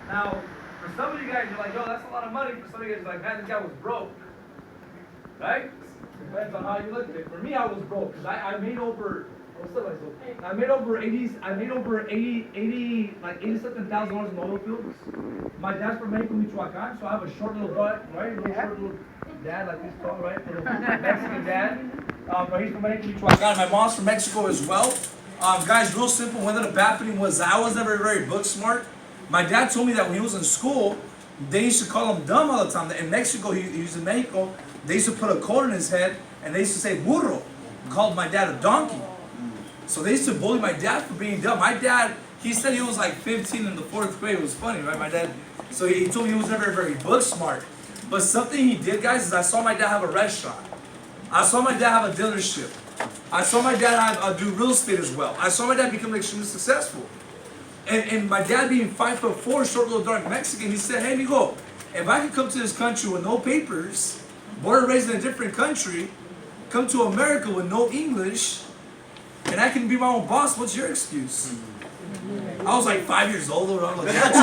Now, for some of you guys, you're like, yo, that's a lot of money. For some of you guys, you're like, man, this guy was broke. Right? Depends on how you look at it. For me, I was broke because I made over. I made over 80 like 80 something thousand dollars in oil fields. My dad's from Mexico, Michoacan, so I have a short little butt, right? A little short little dad like this tall, right? Little Mexican dad. But he's from Mexico, Michoacan. My mom's from Mexico as well. Guys, real simple. What ended up happening was I was never very book smart. My dad told me that when he was in school, they used to call him dumb all the time. In Mexico, he was in Mexico. They used to put a coat in his head, and they used to say burro. Called my dad a donkey. So they used to bully my dad for being dumb. My dad, he said he was like 15 in the 4th grade. It was funny, right? My dad, so he told me he was never very book smart. But something he did, guys, is I saw my dad have a restaurant. I saw my dad have a dealership. I saw my dad do real estate as well. I saw my dad become extremely successful. And my dad being 5'4", short little dark Mexican, he said, hey, mijo, if I could come to this country with no papers, born and raised in a different country, come to America with no English, and I can be my own boss, what's your excuse? I was like 5 years old, I'm like, that's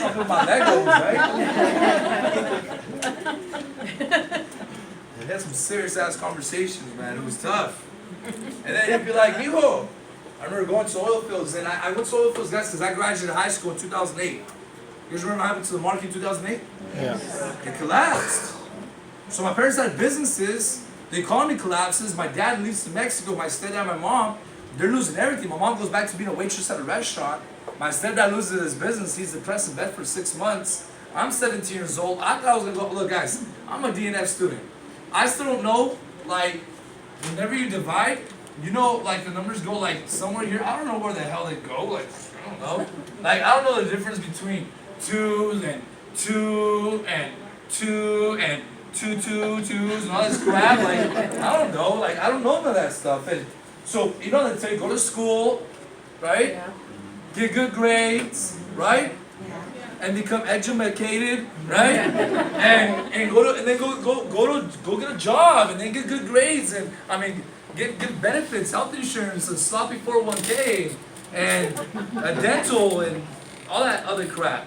I'm with my Legos, right? We had some serious ass conversations, man. It was tough. And then he'd be like, mijo, I remember going to oil fields, and I went to oil fields, guys, because I graduated high school in 2008. You guys remember what happened to the market in 2008? Yeah. It collapsed. So my parents had businesses. The economy collapses. My dad leaves to Mexico. My stepdad, my mom, they're losing everything. My mom goes back to being a waitress at a restaurant. My stepdad loses his business. He's depressed in bed for 6 months. I'm 17 years old. I thought I was going to go, look guys, I'm a DNF student. I still don't know, like, whenever you divide, you know, like the numbers go like somewhere here. I don't know where the hell they go. Like, I don't know. Like, I don't know the difference between 2 and 2 and 2 and 2 and all this crap. Like, I don't know. Like, I don't know none of that stuff. And so, you know, they say go to school, right? Yeah. Get good grades, right? Yeah. And become educated, right? and go to and then go get a job and then get good grades and I mean get good benefits, health insurance, and sloppy 401k and a dental and all that other crap,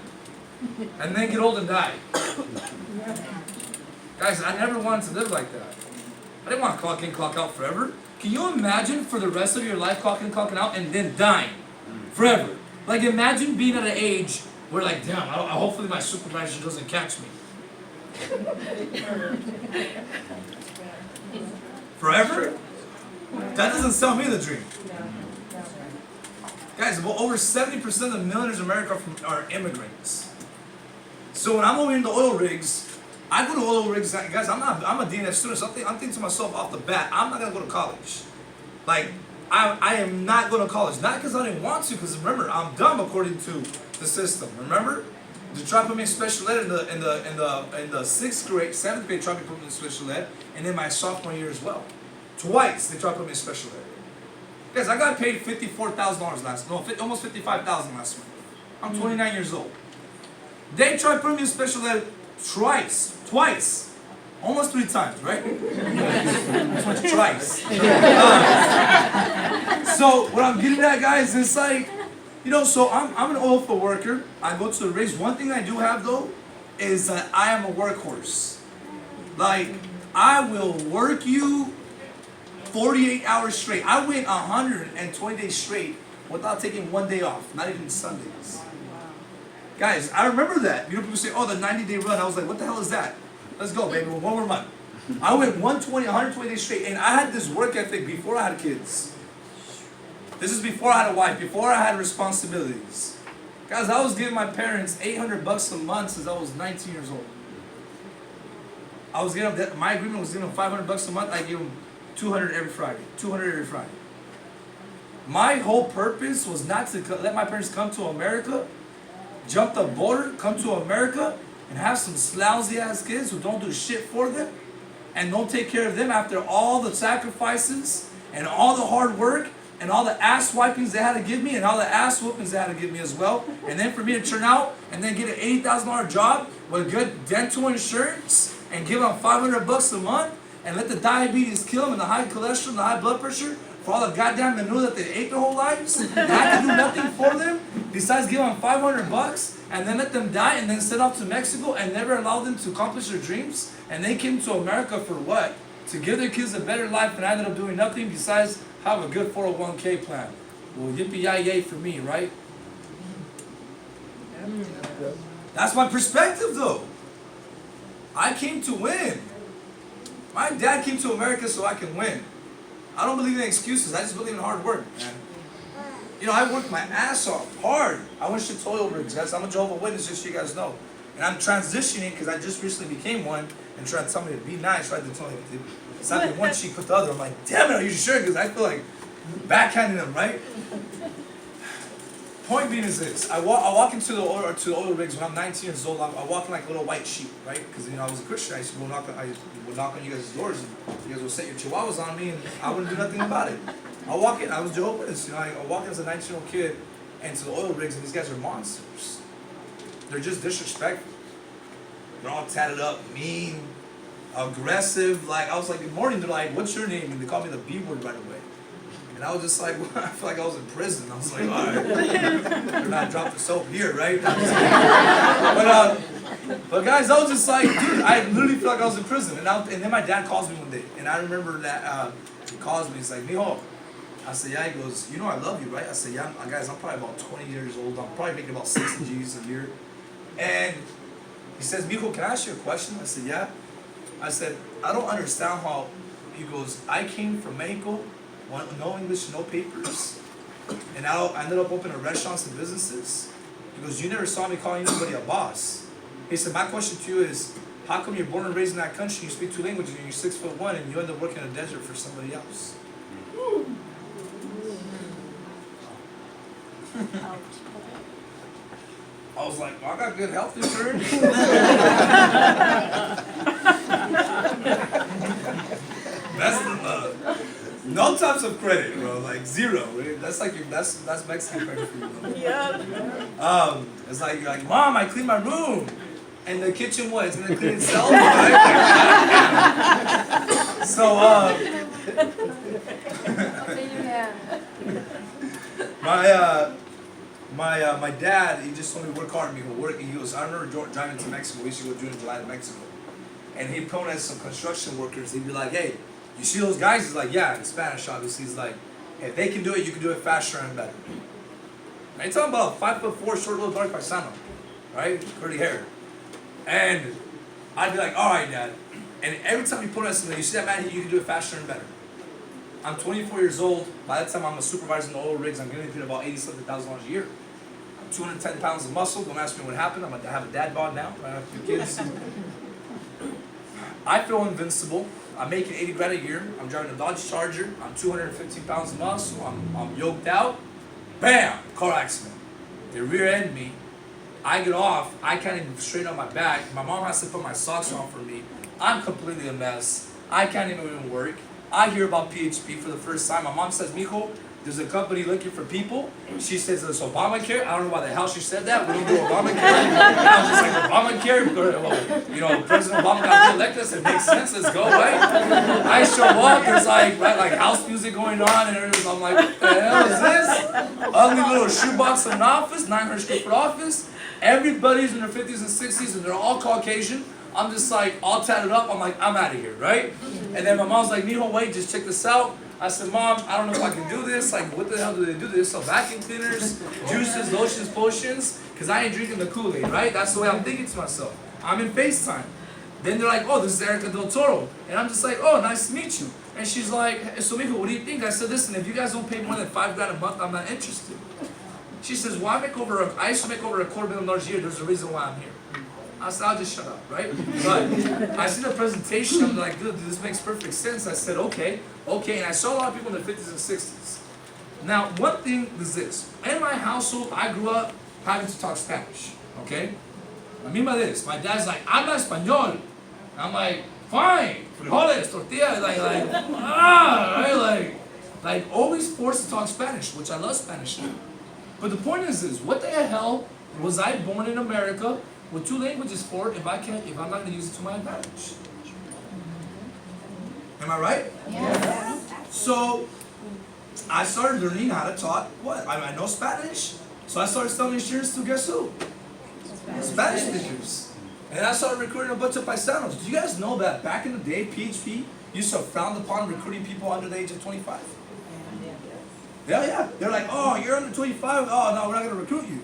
and then get old and die. Guys, I never wanted to live like that. I didn't want to clock in, clock out forever. Can you imagine for the rest of your life clocking, clocking out, and then dying forever? Like imagine being at an age where like, damn, hopefully my supervisor doesn't catch me. Forever? That doesn't sell me the dream. Guys, well, over 70% of the millionaires in America are immigrants. So when I'm over in the oil rigs, I go to oil rigs, guys, I'm a DNF student, so I'm thinking to myself off the bat, I'm not going to go to college. Like, I am not going to college. Not because I didn't want to, because remember, I'm dumb according to the system. Remember? They tried to put me in special ed in the 6th grade, 7th grade, tried to put me in special ed, and then my sophomore year as well. Twice they tried to put me in special ed. Guys, I got paid $54,000 almost $55,000 last month. I'm 29 years old. They tried to put me in special ed twice. Almost 3 times, right? That's much twice. So what I'm getting at, guys, is like, you know, so I'm an oil field worker. I go to the rigs. One thing I do have though is that I am a workhorse. Like, I will work you 48 hours straight. I went 120 days straight without taking 1 day off, not even Sundays. Guys, I remember that. You know, people say, oh, the 90-day run. I was like, what the hell is that? Let's go, baby. One more month. I went 120 days straight, and I had this work ethic before I had kids. This is before I had a wife, before I had responsibilities. Guys, I was giving my parents $800 a month since I was 19 years old. I was giving them, my agreement was giving them $500 a month. I gave them $200 every Friday. $200 every Friday. My whole purpose was not to let my parents come to America, jump the border, come to America, and have some lousy ass kids who don't do shit for them and don't take care of them after all the sacrifices and all the hard work and all the ass wipings they had to give me and all the ass whoopings they had to give me as well. And then for me to turn out and then get an $80,000 job with good dental insurance and give them $500 a month and let the diabetes kill them and the high cholesterol and the high blood pressure for all the goddamn manure that they ate their whole lives. And I had to do nothing for them besides give them $500 and then let them die and then send off to Mexico and never allow them to accomplish their dreams? And they came to America for what? To give their kids a better life, and I ended up doing nothing besides have a good 401k plan. Well, yippee-yi-yay for me, right? That's my perspective, though. I came to win. My dad came to America so I can win. I don't believe in excuses. I just believe in hard work, man. You know, I worked my ass off hard. I went to oil rigs, guys. I'm a Jehovah's Witness, just so you guys know. And I'm transitioning because I just recently became one and tried to tell me to be nice, right? They told me to slap me one cheek with the other. I'm like, damn it, are you sure? Because I feel like backhanding them, right? Point being is this: I walk into the oil rigs when I'm 19 years old. I walk in like a little white sheep, right? Because I was a Christian. I used to go knock on you guys' doors, and you guys would set your chihuahuas on me, and I wouldn't do nothing about it. I walk in. I was Jehovah's Witness. I walk in as a 19-year-old kid into the oil rigs, and these guys are monsters. They're just disrespectful. They're all tatted up, mean, aggressive. Like I was like, good morning. They're like, what's your name? And they called me the B word right away. And I was just like, well, I feel like I was in prison. I was like, all right, they're not dropped the soap here, right? But guys, I was just like, dude, I literally feel like I was in prison. And then my dad calls me one day, and I remember that he calls me. He's like, mijo. I said, yeah. He goes, you know I love you, right? I said, yeah. Guys, I'm probably about 20 years old. I'm probably making about 60 G's a year. And he says, mijo, can I ask you a question? I said, yeah. I said, I don't understand how. He goes, I came from Mexico. No English, no papers, and now I ended up opening restaurants and businesses. He goes, you never saw me calling anybody a boss. He said, my question to you is, how come you're born and raised in that country, you speak 2 languages, and you're 6'1", and you end up working in a desert for somebody else? I was like, well, I got good health insurance. No types of credit, bro. Like zero. Right? That's like that's Mexican credit for you, bro. Yeah. It's like you're like, Mom, I cleaned my room, and the kitchen what? It's gonna clean itself, right? So my dad, he just told me work hard. He goes, I remember driving to Mexico. We used to go June and July to Mexico, and he'd point at some construction workers. He'd be like, hey. You see those guys? He's like, yeah, in Spanish, obviously. He's like, hey, if they can do it, you can do it faster and better. And you're talking about 5'4", short little dark paisano, right? Curly hair. And I'd be like, all right, Dad. And every time you put us something, you see that man, you can do it faster and better. I'm 24 years old. By that time, I'm a supervisor in the oil rigs. I'm getting paid about $87,000 a year. I'm 210 pounds of muscle. Don't ask me what happened. I have a dad bod now. I have 2 kids. I feel invincible. I'm making 80 grand a year. I'm driving a Dodge Charger. I'm 215 pounds of muscle. I'm yoked out. Bam! Car accident. They rear end me. I get off. I can't even straighten out my back. My mom has to put my socks on for me. I'm completely a mess. I can't even work. I hear about PHP for the first time. My mom says, mijo, there's a company looking for people. She says it's Obamacare. I don't know why the hell she said that. We don't do Obamacare. I was just like, Obamacare? Well, you know, President Obama got reelected. It makes sense. Let's go, right? I show up. There's like house music going on. And I'm like, what the hell is this? Ugly little shoebox in an office, 900 square foot office. Everybody's in their 50s and 60s, and they're all Caucasian. I'm just like, all tatted up. I'm like, I'm out of here, right? And then my mom's like, mijo, wait, just check this out. I said, Mom, I don't know if I can do this. Like, what the hell do they do? They sell vacuum cleaners, juices, lotions, potions. Because I ain't drinking the Kool-Aid, right? That's the way I'm thinking to myself. I'm in FaceTime. Then they're like, oh, this is Erica Del Toro. And I'm just like, oh, nice to meet you. And she's like, so mijo, what do you think? I said, listen, if you guys don't pay more than $5 grand a month, I'm not interested. She says, well, I used to make over $250,000 a year. There's a reason why I'm here. I said, I'll just shut up, right? But I see the presentation, I'm like, dude, this makes perfect sense. I said, okay. And I saw a lot of people in their 50s and 60s. Now, one thing is this. In my household, I grew up having to talk Spanish, okay? I mean by this, my dad's like, habla español. I'm like, fine, frijoles, tortillas, right? Like always forced to talk Spanish, which I love Spanish now. But the point is this, what the hell was I born in America with 2 languages for if I'm not going to use it to my advantage? Am I right? Yes. So I started learning how to talk what? I know Spanish, So I started selling insurance to guess who? Spanish speakers. And I started recruiting a bunch of paisanos. Do you guys know that back in the day, PHP used to frown upon recruiting people under the age of 25? Yeah. They're like, oh, you're under 25? Oh, no, we're not going to recruit you.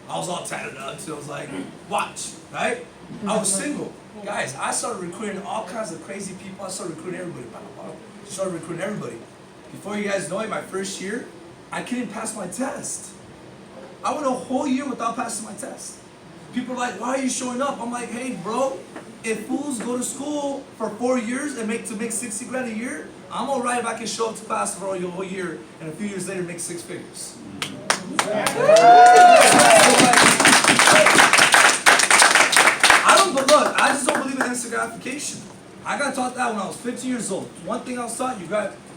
I was all tatted up, so I was like, watch, right? I was single. Guys, I started recruiting all kinds of crazy people. I started recruiting everybody. Started recruiting everybody. Before you guys know it, my first year, I couldn't pass my test. I went a whole year without passing my test. People are like, why are you showing up? I'm like, hey, bro, if fools go to school for 4 years and make 60 grand a year, I'm all right if I can show up to class for a whole year and a few years later make 6 figures. I just don't believe in instant gratification. I got taught that when I was 15 years old. One thing I was taught,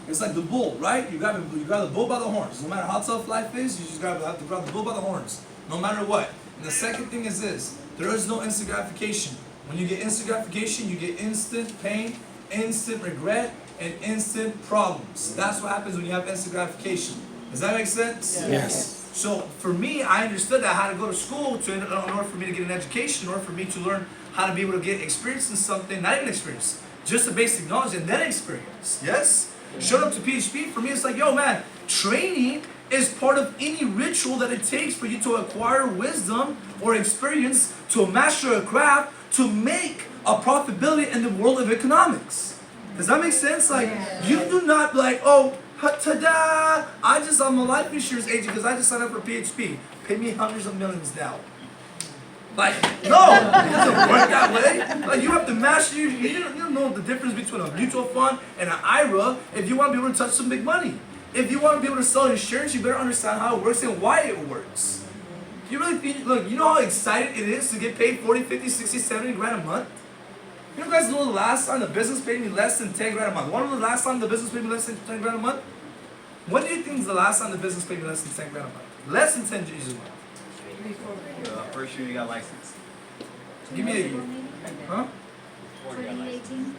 it's like the bull, right? You grab the bull by the horns. No matter how tough life is, you just have to grab the bull by the horns, no matter what. And the second thing is this: there is no instant gratification. When you get instant gratification, you get instant pain, instant regret, and instant problems. That's what happens when you have instant gratification. Does that make sense? Yes. So for me, I understood that I had to go to school in order for me to get an education, in order for me to learn how to be able to get experience in something, not even experience, just the basic knowledge and then experience. Yes? Showed up to PHP, for me it's like, yo man, training is part of any ritual that it takes for you to acquire wisdom or experience, to master a craft, to make a profitability in the world of economics. Does that make sense? Like, you do not like, oh, ta-da! I'm a life insurance agent because I just signed up for PHP. Pay me hundreds of millions now. Like, no, it doesn't work that way. Like, you have to master, you don't know the difference between a mutual fund and an IRA if you want to be able to touch some big money. If you want to be able to sell insurance, you better understand how it works and why it works. You really think, look, you know how excited it is to get paid 40, 50, 60, 70 grand a month? You guys know the last time the business paid me less than 10 grand a month? When was the last time the business paid me less than 10 grand a month? When do you think is the last time the business paid me less than 10 grand a month? Less than 10 G's a month. First year you got licensed. Give me a year. Huh? 2018.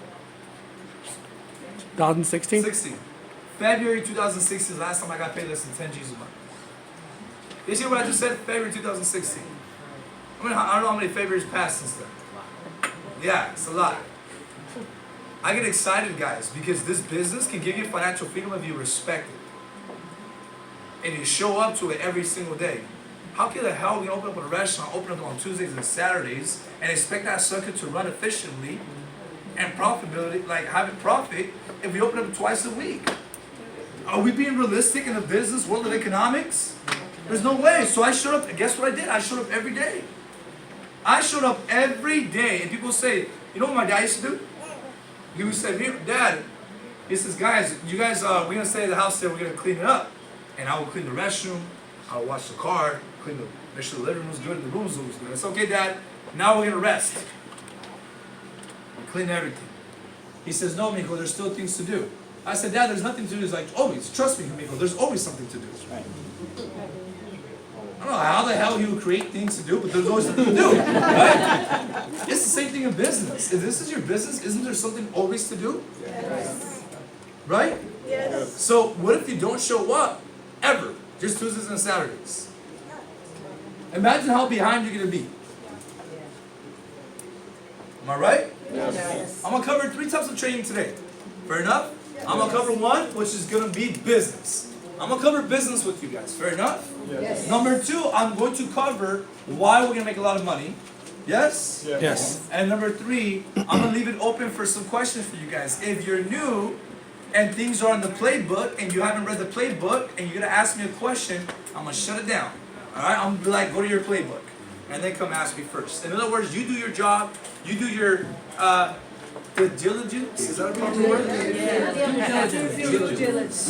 2016? 16. February 2016 is the last time I got paid less than 10 G's a month. You see what I just said? February 2016. I don't know how many Februaries passed since then. Yeah, it's a lot. I get excited, guys, because this business can give you financial freedom if you respect it. And you show up to it every single day. How can the hell we open up a restaurant, open up on Tuesdays and Saturdays, and expect that sucker to run efficiently and profitability, like have it profit, if we open up twice a week? Are we being realistic in the business world of economics? There's no way. So I showed up, and guess what I did? I showed up every day. I showed up every day, and people say, you know what my dad used to do? He would say, Dad, he says, guys, we're going to stay at the house there, we're going to clean it up. And I will clean the restroom, I will wash the car, make sure the living room's good, and the room's always good. It's okay, Dad, now we're going to rest. Clean everything. He says, no, Miko, there's still things to do. I said, Dad, there's nothing to do. He's like, always, trust me, Miko, there's always something to do. Right. I don't know how the hell you would create things to do, but there's always something to do, right? It's the same thing in business. If this is your business, isn't there something always to do? Yes. Right? Yes. So what if you don't show up ever? Just Tuesdays and Saturdays. Imagine how behind you're going to be. Am I right? Yes. I'm going to cover 3 types of training today. Fair enough? I'm going to cover 1, which is going to be business. I'm going to cover business with you guys. Fair enough? Yes. Number 2, I'm going to cover why we're going to make a lot of money. Yes? Yes. And number 3, I'm going to leave it open for some questions for you guys. If you're new and things are in the playbook and you haven't read the playbook and you're going to ask me a question, I'm going to shut it down. Alright? I'm going to be like, go to your playbook. And then come ask me first. In other words, you do your job, you do your due diligence, is that a proper word? Due diligence.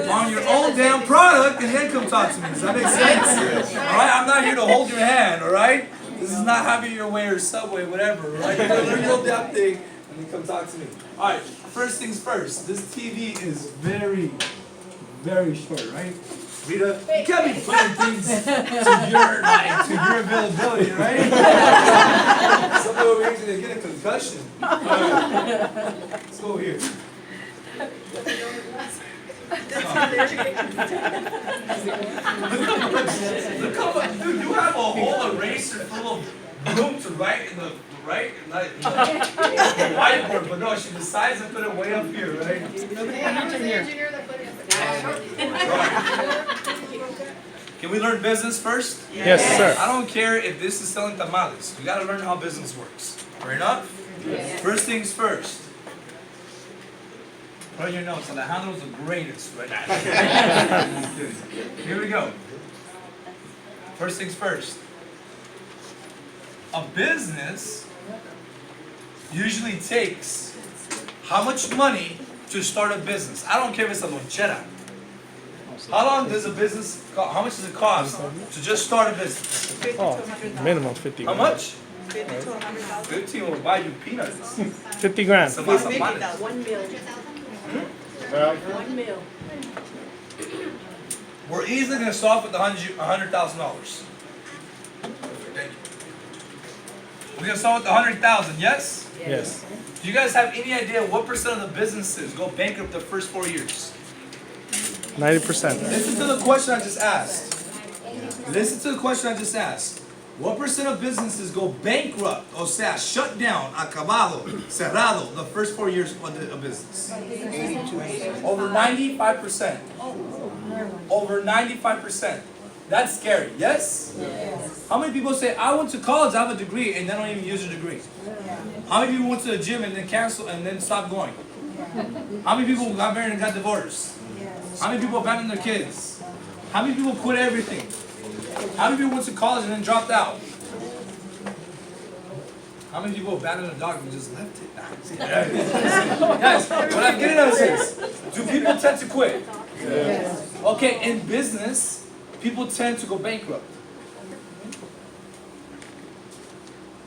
On your own damn product, and then come talk to me. Does that make sense? Alright? I'm not here to hold your hand, alright? This is not having your way or Subway, whatever, right? You're gonna learn your damn thing, and then come talk to me. Alright, first things first. This TV is very, very short, right? Rita, you can't be putting things to your availability, right? Somebody over here is gonna get a concussion. Let's go here. Look Dude, you have a whole eraser full of room to write in the like whiteboard, but no, she decides to put it way up here, right? Can we learn business first? Yes, sir. I don't care if this is selling tamales. You gotta learn how business works. Fair enough? Yes. First things first. Put on your notes, Alejandro's the greatest right now. Here we go. First things first. A business usually takes how much money to start a business? I don't care if it's a lonchera. How long does a business cost? How much does it cost to just start a business? Oh, minimum 50 How grand. much? 15 will buy you peanuts. 50 grand. Some mazapanes. 1 mil. 1 mil. We're easily going to start with $100,000. Thank you. We're going to start with $100,000, yes? Yes. Do you guys have any idea what percent of the businesses go bankrupt the first 4 years? 90%. Listen to the question I just asked. Listen to the question I just asked. What percent of businesses go bankrupt, o sea, shut down, acabado, cerrado, the first 4 years of a business? Over 95%. Over 95%. That's scary, yes? How many people say, I went to college, I have a degree, and they don't even use a degree? How many people went to the gym and then canceled and then stopped going? How many people got married and got divorced? How many people abandoned their kids? How many people quit everything? How many people went to college and then dropped out? How many people abandoned a dog and just left it? Guys, what I'm getting at is this. Do people tend to quit? Okay, in business, people tend to go bankrupt.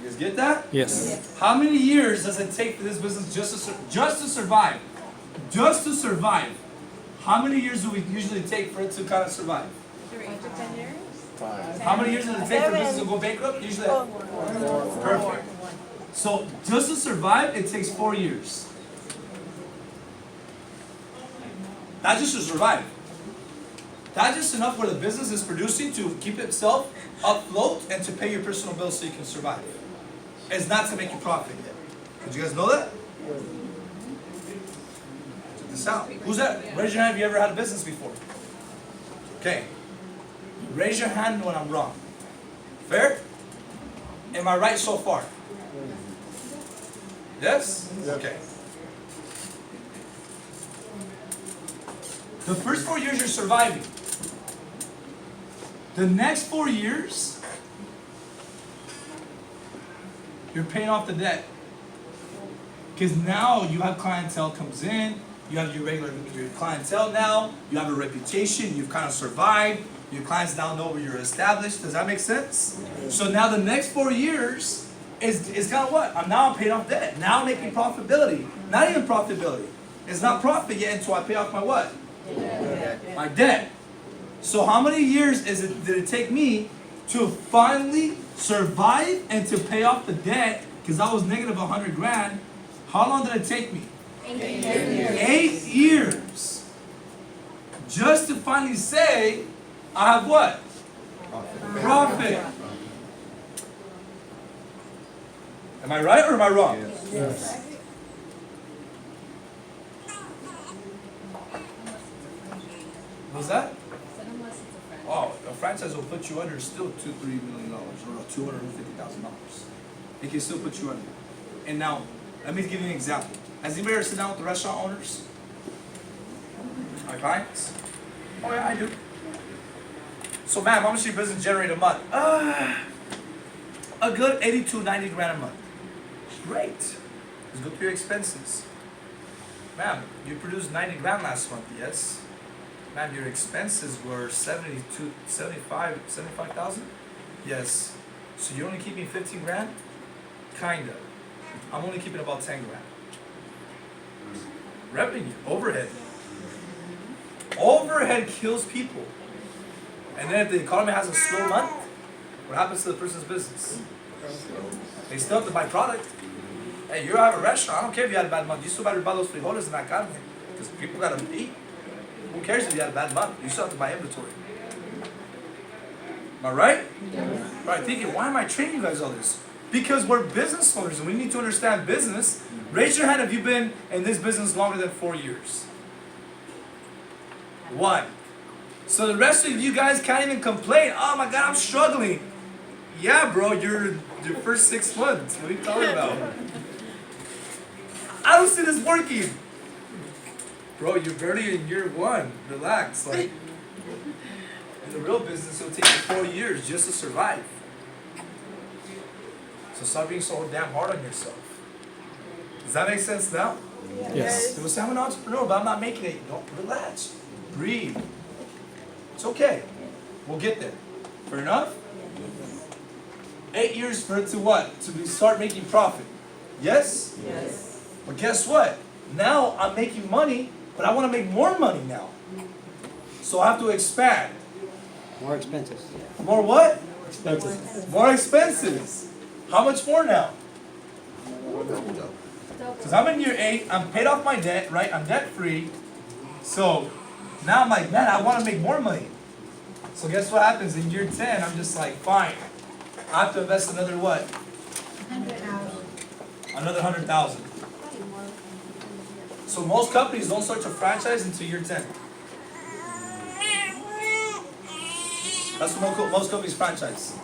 You guys get that? Yes. How many years does it take for this business just to survive? Just to survive. How many years do we usually take for it to kind of survive? 3 to 10 years. How many years does it take for a business to go bankrupt? Usually. Perfect. So just to survive, it takes 4 years. That's just to survive. That's just enough where the business is producing to keep itself afloat and to pay your personal bills so you can survive. It's not to make you profit yet. Did you guys know that? Check this out. Who's that? Raise your hand if you ever had a business before. Okay. Raise your hand when I'm wrong. Fair? Am I right so far? Yes? Okay. The first 4 years you're surviving. The next 4 years, you're paying off the debt. Because now you have clientele comes in, you have your clientele now, you have a reputation, you've kind of survived, your clients now know where you're established. Does that make sense? So now the next 4 years is kind of what? I'm paying off debt. Now I'm making profitability. Not even profitability. It's not profit yet until I pay off my what? My debt. So how many years did it take me to finally survive and to pay off the debt? Because I was negative 100 grand. How long did it take me? 8 years. 8 years. Just to finally say, I have what? Profit. Am I right or am I wrong? Yes. What's that? Oh, a franchise will put you under still $2-3 million or $250,000. It can still put you under. And now, let me give you an example. Has anybody ever sit down with the restaurant owners? My clients? Oh yeah, I do. So ma'am, how much does your business generate a month? A good 80 to 90 grand a month. Great. Let's go through your expenses. Ma'am, you produced 90 grand last month, yes? Ma'am, your expenses were 75,000? Yes. So you're only keeping 15 grand? Kinda. I'm only keeping about 10 grand. Revenue, overhead. Overhead kills people. And then if the economy has a slow month, what happens to the person's business? They still have to buy product. Hey, you have a restaurant, I don't care if you had a bad month, you still better buy those frijoles and that carne. Because people gotta eat. Who cares if you had a bad month? You still have to buy inventory. Am I right? Right, thinking, why am I training you guys all this? Because we're business owners and we need to understand business. Raise your hand if you've been in this business longer than 4 years. 1. So the rest of you guys can't even complain. Oh my God, I'm struggling. Yeah, bro, you're your first 6 months. What are you talking about? I don't see this working. Bro, you're barely in year 1. Relax. Like, in the real business, it'll take you 4 years just to survive. So stop being so damn hard on yourself. Does that make sense now? Yes. You will say, I'm an entrepreneur, but I'm not making it. Don't relax. Breathe. It's okay. We'll get there. Fair enough? 8 years for it to what? To start making profit. Yes? Yes. But guess what? Now I'm making money, but I want to make more money now. So I have to expand. More expenses. More what? Expenses. More expenses. How much more now? Because I'm in year 8, I'm paid off my debt, right? I'm debt free. So now I'm like, man, I want to make more money. So guess what happens in year 10? I'm just like, fine. I have to invest another what? 100,000. Another 100,000. So most companies don't start to franchise until year 10. That's when most companies franchise.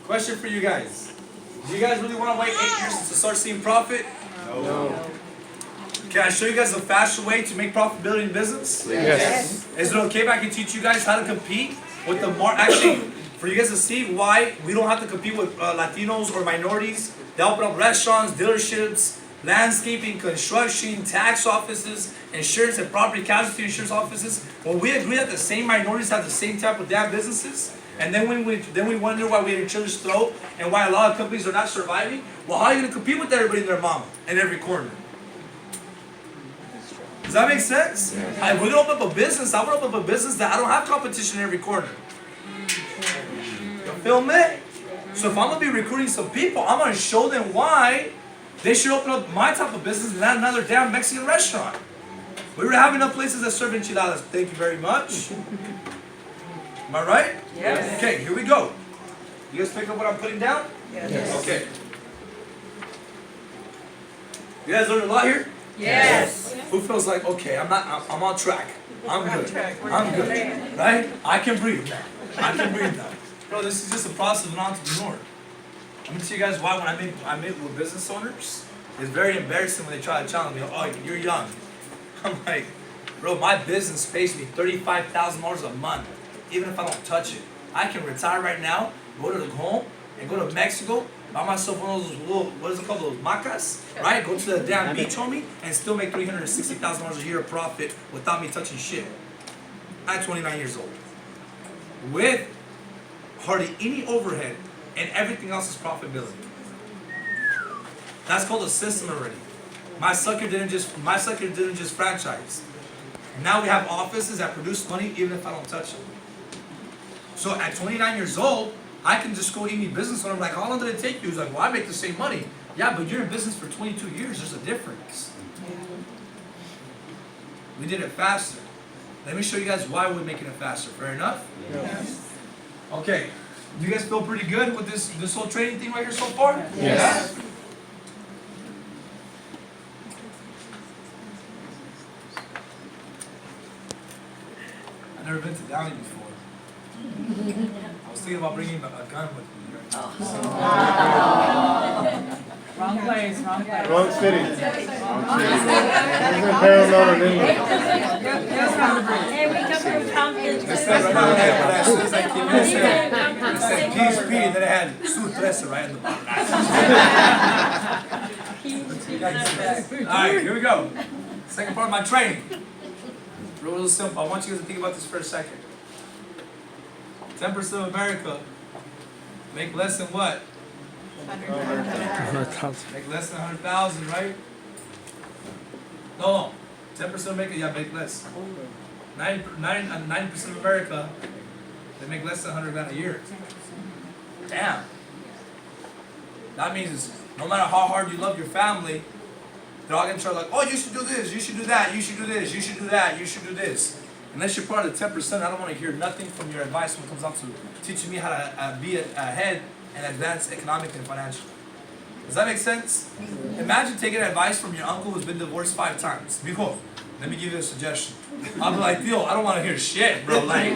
Question for you guys. Do you guys really want to wait 8 years to start seeing profit? No. Can I show you guys a faster way to make profitability in business? Yes. Is it okay if I can teach you guys how to compete with the actually, for you guys to see why we don't have to compete with Latinos or minorities? They open up restaurants, dealerships, landscaping, construction, tax offices, insurance and property casualty insurance offices. When we agree that the same minorities have the same type of damn businesses, and then we wonder why we're at each other's throat and why a lot of companies are not surviving. Well, how are you going to compete with everybody and their mama in every corner? Does that make sense? If we're going to open up a business, I want to open up a business that I don't have competition in every corner. You feel me? So if I'm going to be recruiting some people, I'm going to show them why they should open up my type of business and not another damn Mexican restaurant. We already have enough places that serve enchiladas. Thank you very much. Am I right? Yes. Okay, here we go. You guys pick up what I'm putting down? Yes. Okay. You guys learned a lot here? Yes. Who feels like, okay, I'm on track. I'm good. track. We're I'm good. good. Right? I can breathe now. I can breathe now. Bro, this is just a process of an entrepreneur. Let me tell you guys why when I meet with business owners, it's very embarrassing when they try to challenge me. Oh, you're young. I'm like, bro, my business pays me $35,000 a month, even if I don't touch it. I can retire right now, go to the home, and go to Mexico, buy myself one of those little, what is it called, those macas, right? Go to the damn beach, homie, and still make $360,000 a year of profit without me touching shit. I'm 29 years old. With hardly any overhead, and everything else is profitability. That's called a system already. My sucker didn't just franchise. Now we have offices that produce money even if I don't touch them. So at 29 years old, I can just go any business owner. I'm like, how long did it take you? He's like, well, I make the same money. Yeah, but you're in business for 22 years. There's a difference. We did it faster. Let me show you guys why we're making it faster. Fair enough? Yes. Okay. You guys feel pretty good with this whole training thing right here so far? Yes. Yeah? I've never been to Downey before. I was thinking about bringing a gun with me. Wrong place, wrong place. Wrong city. Wrong city. There's a parallel in England. Hey, we come from Compton. It said right on there, but as soon as I came in, it said PHP, and then it had Su Trece right in the bottom. Alright, here we go. Second part of my training. Real simple. I want you guys to think about this for a second. 10% of America make less than what? 100,000. Make less than 100,000, right? No. 10% of America, yeah, make less. 90% of America, they make less than 100 grand a year. Damn. That means no matter how hard you love your family, they're all gonna try like, oh, you should do this, you should do that, you should do this, you should do that, you should do this. Unless you're part of the 10%, I don't want to hear nothing from your advice when it comes down to teaching me how to be ahead and advance economically and financially. Does that make sense? Imagine taking advice from your uncle who's been divorced 5 times. Behold, let me give you a suggestion. I'll be like, yo, I don't want to hear shit, bro. Like,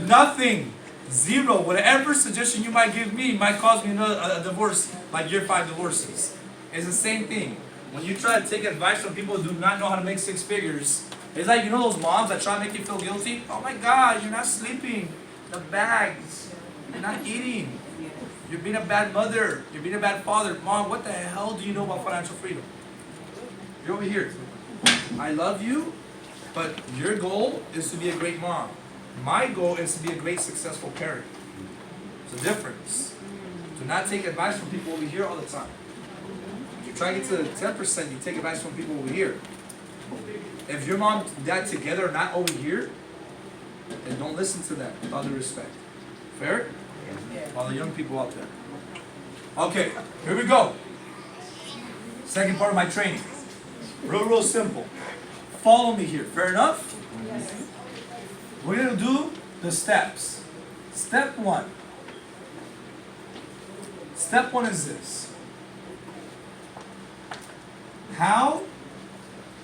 nothing. Zero. Whatever suggestion you might give me might cause me a divorce, like your 5 divorces. It's the same thing. When you try to take advice from people who do not know how to make 6 figures, it's like, you know those moms that try to make you feel guilty? Oh my God, you're not sleeping. The bags. You're not eating. You're being a bad mother. You're being a bad father. Mom, what the hell do you know about financial freedom? You're over here. I love you, but your goal is to be a great mom. My goal is to be a great, successful parent. It's a difference. Do not take advice from people over here all the time. If you try to get to the 10%, you take advice from people over here. If your mom and dad together are not over here, then don't listen to them, with all due respect. Fair? All the young people out there. Okay, here we go. Second part of my training. Real simple. Follow me here. Fair enough? Yes. We're going to do the steps. Step 1. Step 1 is this. How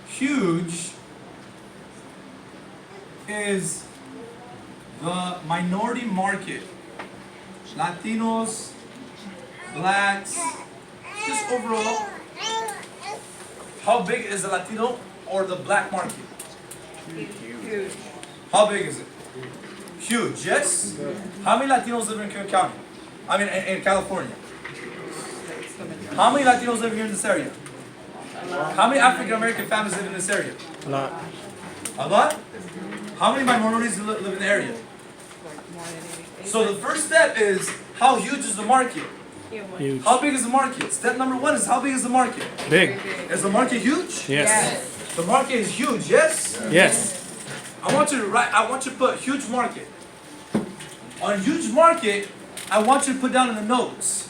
huge is the minority market? Latinos, blacks, just overall. How big is the Latino or the black market? Huge. How big is it? Huge, yes? How many Latinos live in Kern County? I mean, in California. How many Latinos live here in this area? How many African American families live in this area? A lot. A lot? How many minorities live in the area? So the first step is, how huge is the market? Huge. How big is the market? Step number 1 is, how big is the market? Big. Is the market huge? Yes. The market is huge, yes? Yes. I want you to put huge market. On huge market, I want you to put down in the notes,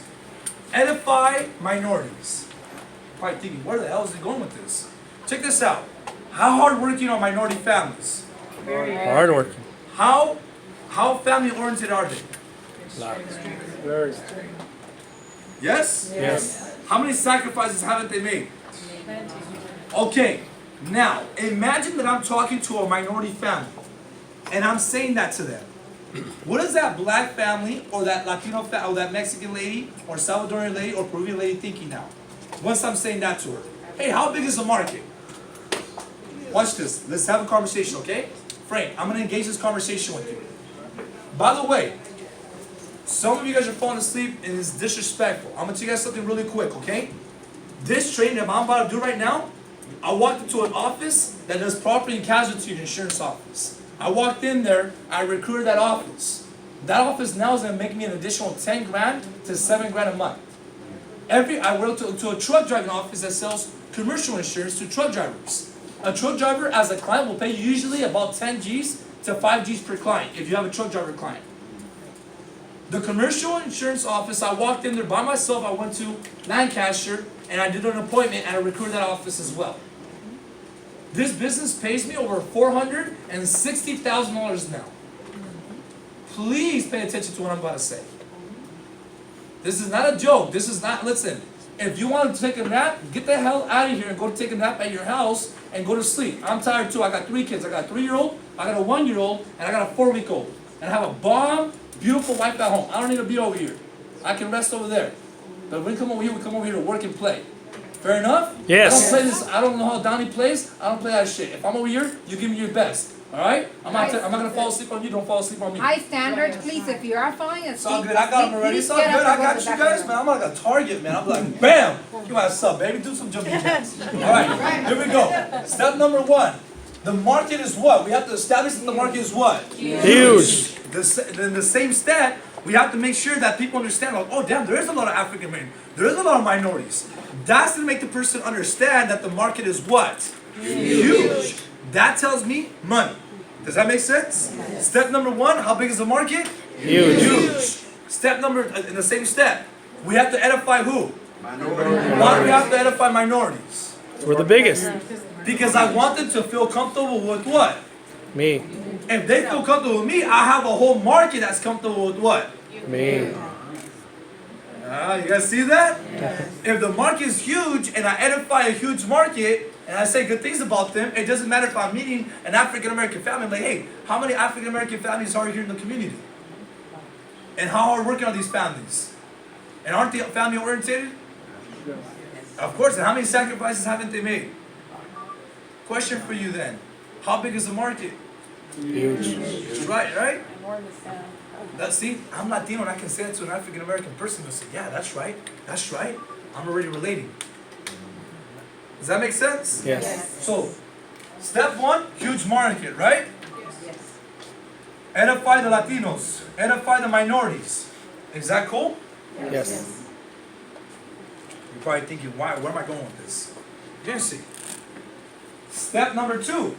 edify minorities. Probably thinking, where the hell is he going with this? Check this out. How hardworking are minority families? Hard working. How family oriented are they? Lot. Very. Yes? Yes. How many sacrifices haven't they made? Okay, now imagine that I'm talking to a minority family and I'm saying that to them. What is that black family or that Latino or that Mexican lady or Salvadorian lady or Peruvian lady thinking now? Once I'm saying that to her. Hey, how big is the market? Watch this. Let's have a conversation, okay? Frank, I'm going to engage this conversation with you. By the way, some of you guys are falling asleep and it's disrespectful. I'm going to tell you guys something really quick, okay? This training that I'm about to do right now, I walked into an office that does property and casualty insurance office. I walked in there, I recruited that office. That office now is going to make me an additional 10 grand to 7 grand a month. I went to a truck driving office that sells commercial insurance to truck drivers. A truck driver as a client will pay you usually about 10 G's to 5 G's per client if you have a truck driver client. The commercial insurance office, I walked in there by myself. I went to Lancaster and I did an appointment and I recruited that office as well. This business pays me over $460,000 now. Please pay attention to what I'm about to say. This is not a joke. This is not, listen, if you want to take a nap, get the hell out of here and go take a nap at your house and go to sleep. I'm tired too. I got 3 kids. I got a 3-year-old, I got a 1-year-old, and I got a 4-week-old. And I have a bomb, beautiful wife at home. I don't need to be over here. I can rest over there. But when we come over here to work and play. Fair enough? Yes. I don't play this. I don't know how Donnie plays. I don't play that shit. If I'm over here, you give me your best. All right? I'm not gonna fall asleep on you. Don't fall asleep on me. High standards, please, if you are falling asleep. It's all good. I got them already. It's all good. I got you guys, man. I'm like a target, man. I'm like, bam. You guys suck, baby. Do some jumping jacks. All right. Here we go. Step number 1. The market is what? We have to establish that the market is what? Huge. In the same step, we have to make sure that people understand, like, oh, damn, there is a lot of African Americans. There is a lot of minorities. That's going to make the person understand that the market is what? Huge. That tells me money. Does that make sense? Step number 1, how big is the market? Huge. Step in the same step, we have to edify who? Minority. Why do we have to edify minorities? We're the biggest. Because I want them to feel comfortable with what? Me. If they feel comfortable with me, I have a whole market that's comfortable with what? Me. You guys see that? If the market is huge and I edify a huge market and I say good things about them, it doesn't matter if I'm meeting an African American family. I'm like, hey, how many African American families are here in the community? And how are working on these families? And aren't they family oriented? Of course. And how many sacrifices haven't they made? Question for you then. How big is the market? Huge. Right? See, I'm Latino and I can say that to an African American person who say, yeah, that's right. I'm already relating. Does that make sense? Yes. So, step one, huge market, right? Edify the Latinos. Edify the minorities. Is that cool? Yes. You're probably thinking, where am I going with this? You didn't see. Step number two.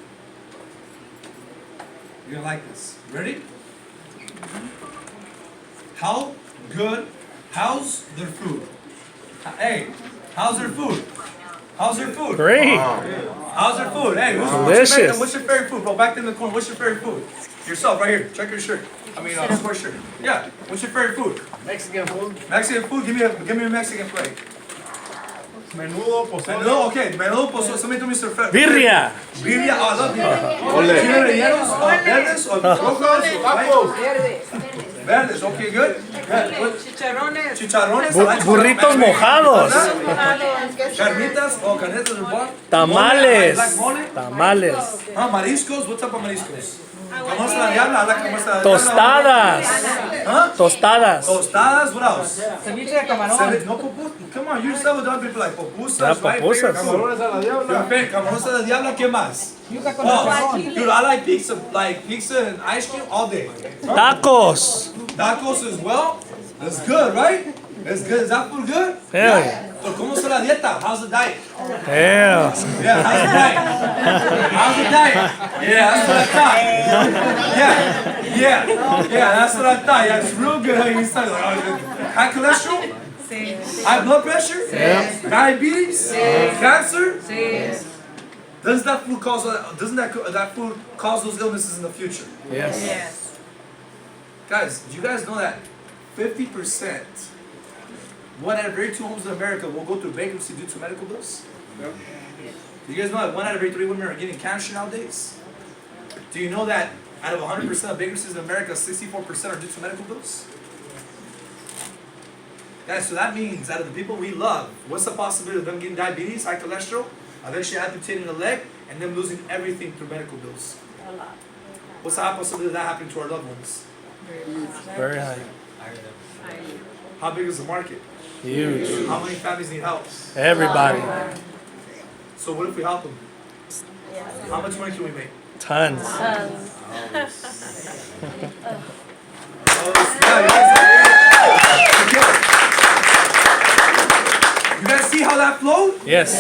You're gonna like this. Ready? How's their food? Hey, how's their food? Great. How's their food? Hey, Delicious. what's your favorite food? Bro, back in the corner, what's your favorite food? Yourself, right here. Check your shirt. Sports shirt. Yeah, what's your favorite food? Mexican food. Mexican food? Give me a Mexican plate. Menudo, pozole. Menudo, okay. Menudo, pozole. Somebody told me Mr. Fred. Birria. Birria, oh, I love birria. Ole. Chile rellenos, verdes, or rojos, Tacos. verdes, okay, good. Chicharrones. Chicharrones. I like Burritos chicharrones. mojados. Carnitas, carnitas del bar. Tamales. Mole, I like mole. Tamales. Mariscos, what's up on mariscos? ¿Cómo está la diabla? I like cómo está la diabla. Tostadas. Huh? Tostadas. Tostadas, what else? Ceviche de camarón. No, come on, you said with other people like pupusas, Yeah, right? pupusas. Favorite food. Camarones a la diabla. Your favorite, camarones a la diabla, ¿qué más? Yuca con Oh, chicharrón. dude, I like pizza and ice cream all day. Tacos. Tacos as well. That's good, right? That's good. Is that food good? Hell yeah. So, ¿cómo está la dieta? How's the diet? Hell. Yeah, how's the diet? How's the diet? Yeah, that's what I thought. Yeah, that's what I thought. Yeah, it's real good. How you start like, high cholesterol? High blood pressure? Diabetes? Cancer? Doesn't that food cause those illnesses in the future? Yes. Guys, do you guys know that 50%, 1 out of every 2 homes in America will go through bankruptcy due to medical bills? Yep. Do you guys know that 1 out of every 3 women are getting cancer nowadays? Do you know that out of 100% of bankruptcies in America, 64% are due to medical bills? Guys, so that means out of the people we love, what's the possibility of them getting diabetes, high cholesterol, eventually amputating a leg, and them losing everything through medical bills? What's the high possibility of that happening to our loved ones? Very high. How big is the market? Huge. How many families need help? Everybody. So what if we help them? How much money can we make? Tons. You guys see how that flowed? Yes.